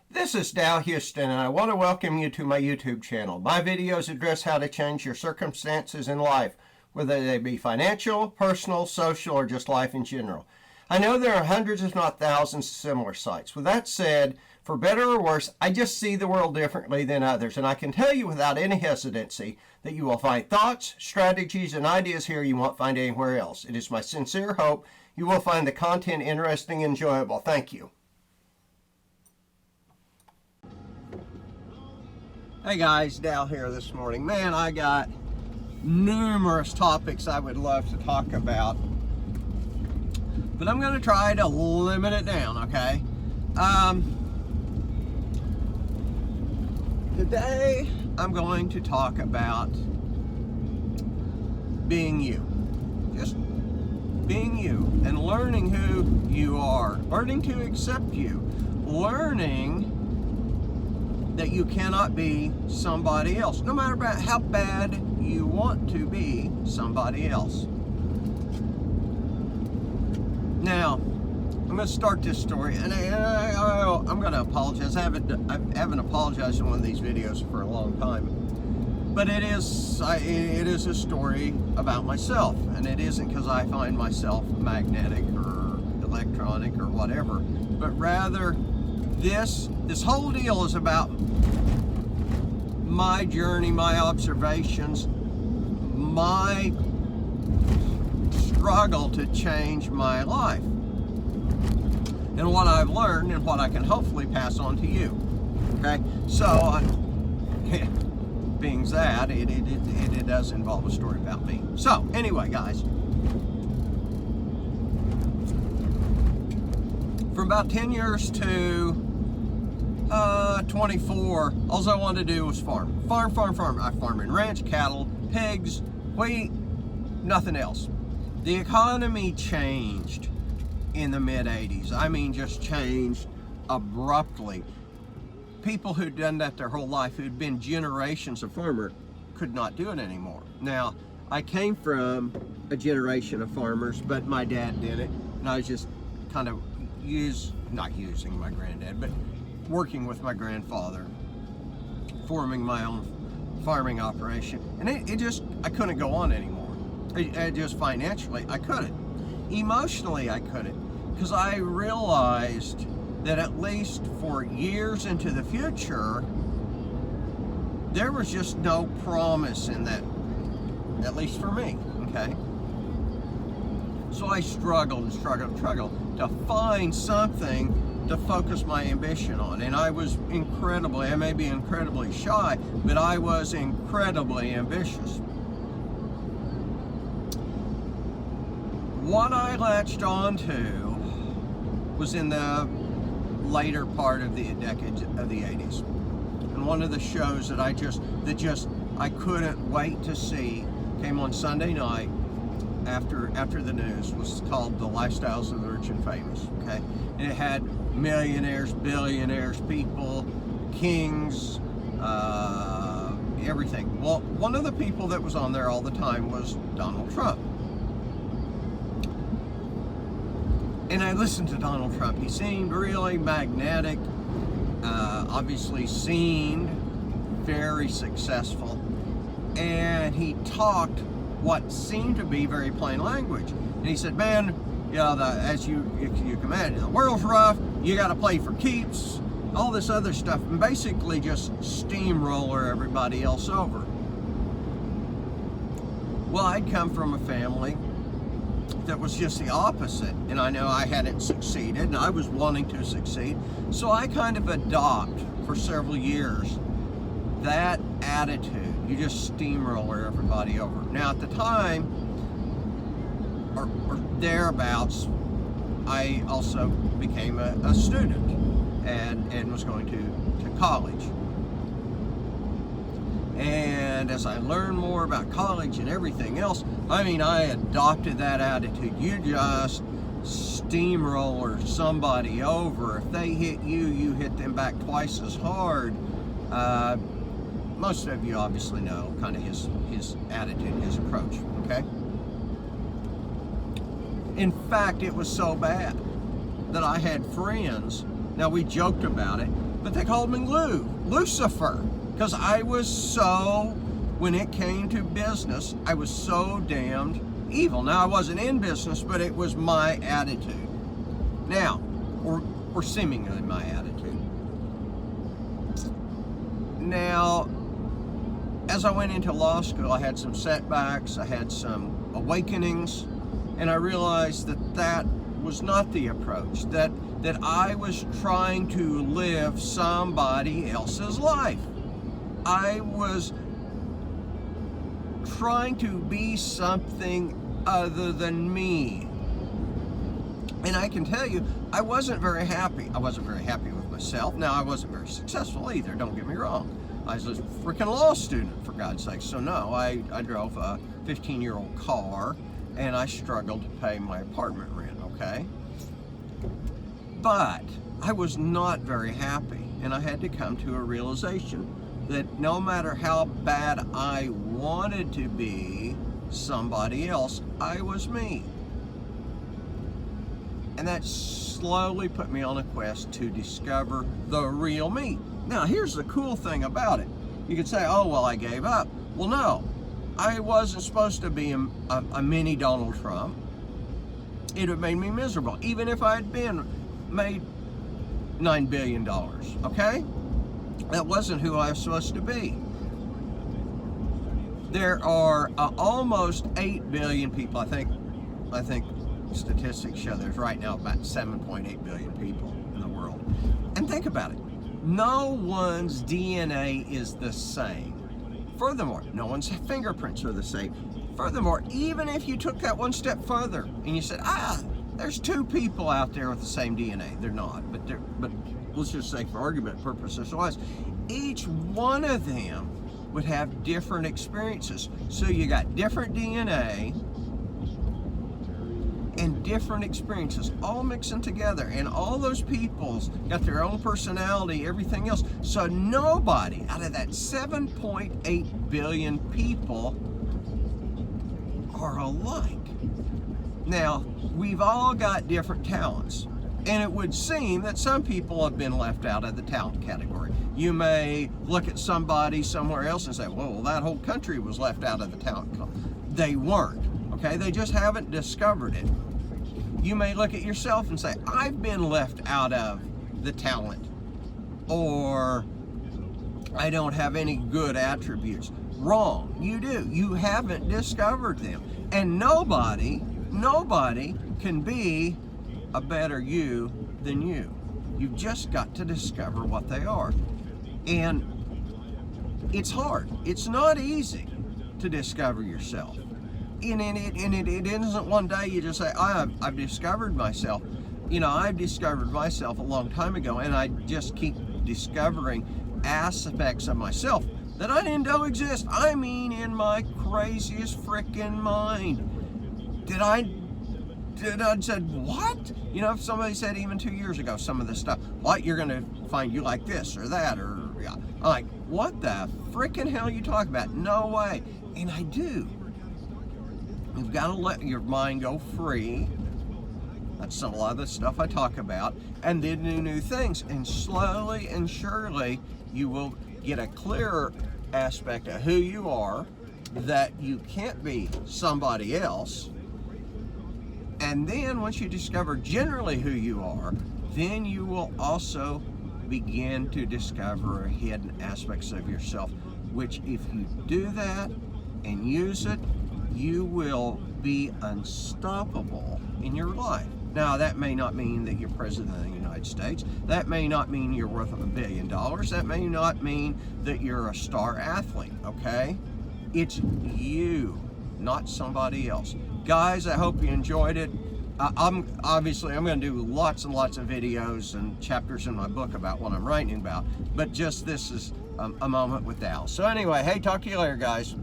This is Dal Houston, and I want to welcome you to my YouTube channel. My videos address how to change your circumstances in life, whether they be financial, personal, social, or just life in general. I know there are hundreds, if not thousands, of similar sites. With that said, for better or worse, I just see the world differently than others, and I can tell you without any hesitancy that you will find thoughts, strategies, and ideas here you won't find anywhere else. It is my sincere hope you will find the content interesting and enjoyable. Thank you. Hey guys, Dal here this morning. Man, I got numerous topics I would love to talk about, but I'm going to try to limit it down, okay? Today, I'm going to talk about being you. Just being you and learning who you are, learning to accept you, learning that you cannot be somebody else, no matter how bad you want to be somebody else. Now, I'm going to start this story, and I'm going to apologize. I haven't apologized in one of these videos for a long time, but it is a story about myself, and it isn't because I find myself magnetic or electronic or whatever, but rather this whole deal is about my journey, my observations, my struggle to change my life, and what I've learned and what I can hopefully pass on to you. Okay, so being that it does involve a story about me. So anyway, guys, from about 10 years to 24, all I wanted to do was farm. I farm and ranch, cattle, pigs, wheat, nothing else. The economy changed in the mid-'80s. I mean, just changed abruptly. People who'd done that their whole life, who'd been generations of farmer, could not do it anymore. Now, I came from a generation of farmers, but my dad did it, and I was just kind of not using my granddad, but working with my grandfather, forming my own farming operation. And I couldn't go on anymore. Just financially, I couldn't. Emotionally, I couldn't. Because I realized that at least for years into the future, there was just no promise in that, at least for me, okay? So I struggled to find something to focus my ambition on. And I may be incredibly shy, but I was incredibly ambitious. What I latched onto was in the later part of the decade of the 80s. And one of the shows that I couldn't wait to see came on Sunday night after the news, was called The Lifestyles of the Rich and Famous, okay? And it had millionaires, billionaires, people, kings, everything. Well, one of the people that was on there all the time was Donald Trump. And I listened to Donald Trump. He seemed really magnetic, obviously seemed very successful, and he talked what seemed to be very plain language. And he said, man, as you can imagine, the world's rough, you got to play for keeps, all this other stuff, and basically just steamroller everybody else over. Well, I'd come from a family that was just the opposite, and I know I hadn't succeeded, and I was wanting to succeed, so I kind of adopt for several years that attitude. You just steamroller everybody over. Now, at the time, or thereabouts, I also became a student and was going to college. And as I learned more about college and everything else, I mean, I adopted that attitude. You just steamroller somebody over. If they hit you, you hit them back twice as hard. Most of you obviously know kind of his attitude, his approach, okay? In fact, it was so bad that I had friends, now we joked about it, but they called me Lucifer, because I was so, when it came to business, I was so damned evil. Now, I wasn't in business, but it was my attitude. Now, or seemingly my attitude. Now, as I went into law school, I had some setbacks, I had some awakenings, and I realized that that was not the approach, that I was trying to live somebody else's life. I was trying to be something other than me. And I can tell you, I wasn't very happy. I wasn't very happy with myself. Now, I wasn't very successful either, don't get me wrong. I was a freaking law student, for God's sake. So no, I drove a 15-year-old car, and I struggled to pay my apartment rent, okay? But I was not very happy, and I had to come to a realization that no matter how bad I wanted to be somebody else, I was me. And that slowly put me on a quest to discover the real me. Now, here's the cool thing about it. You could say, oh, well, I gave up. Well, no. I wasn't supposed to be a mini Donald Trump. It would have made me miserable, even if I had made $9 billion, okay? That wasn't who I was supposed to be. There are almost 8 billion people, I think statistics show there's right now about 7.8 billion people in the world. And think about it. No one's DNA is the same. Furthermore, no one's fingerprints are the same. Furthermore, even if you took that one step further and you said, there's 2 people out there with the same DNA. They're not, but let's just say for argument purposes, each one of them would have different experiences. So you got different DNA and different experiences all mixing together, and all those people's got their own personality, everything else. So nobody out of that 7.8 billion people are alike. Now, we've all got different talents, and it would seem that some people have been left out of the talent category. You may look at somebody somewhere else and say, well, that whole country was left out of the talent. They weren't, okay? They just haven't discovered it. You may look at yourself and say, I've been left out of the talent, or I don't have any good attributes. Wrong, you do. You haven't discovered them. And nobody can be a better you than you. You've just got to discover what they are. And it's hard. It's not easy to discover yourself. And it isn't one day you just say, I've discovered myself. You know, I've discovered myself a long time ago, and I just keep discovering aspects of myself that I didn't know exist. I mean, in my craziest freaking mind. Did I said, what? You know, if somebody said even 2 years ago, some of this stuff, what, you're going to find you like this or that, or, yeah. I'm like, what the freaking hell are you talking about? No way. And I do. You've got to let your mind go free. That's a lot of the stuff I talk about. And then do new things. And slowly and surely, you will get a clearer aspect of who you are, that you can't be somebody else. And then once you discover generally who you are, then you will also begin to discover hidden aspects of yourself, which if you do that and use it, you will be unstoppable in your life. Now, that may not mean that you're president of the United States. That may not mean you're worth $1 billion. That may not mean that you're a star athlete, okay? It's you, not somebody else. Guys, I hope you enjoyed it. I'm going to do lots and lots of videos and chapters in my book about what I'm writing about, but just this is a moment with Al. So anyway, hey, talk to you later, guys.